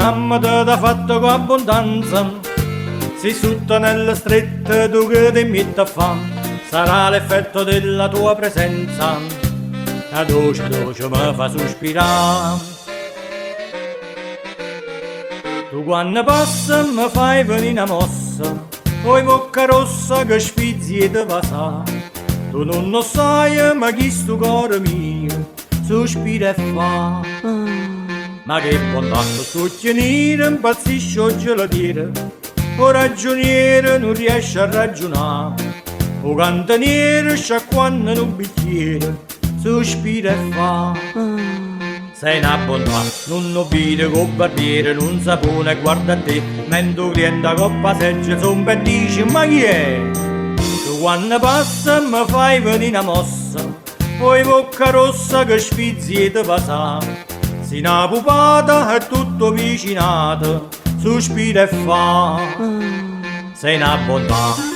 mamma ti ha fatto con abbondanza, si sotto nella stretta tu che ti metti a fare, sarà l'effetto della tua presenza, la dolce dolce mi fa sospirare. Tu quando passa mi fai venire una mossa, poi bocca rossa che sfizzi e ti passa. Tu non lo sai, ma chi sto cuore mio sospira e fa. Ma che bontà, sto nero impazzisce o gelatiere, o ragioniere non riesce a ragionare, o cantaniere sciacquando in un bicchiere sospira e fa. Sei una bontà, non lo vede col barbiere, non sapone guarda a te, mentre cliente coppa seggia son ben dice ma chi è? Tu quando passa mi fai venire una mossa, poi bocca rossa che sfizzi e ti passa, si una pupata è tutto vicinato, sospira e fa. Sei una bontà.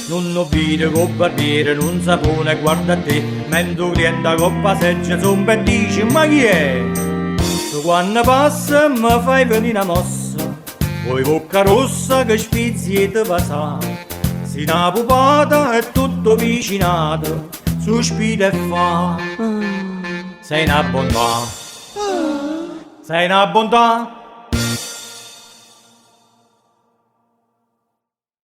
Non lo vede col barbiere, non sapone guarda a te, mentre cliente coppa seggia son ben dice ma chi è? Tu quando passa mi fai venire una mossa, poi bocca rossa che spizzi e ti passa, si una pupata è tutto vicinato, sospira e fa. Sei una bontà, sei una bontà.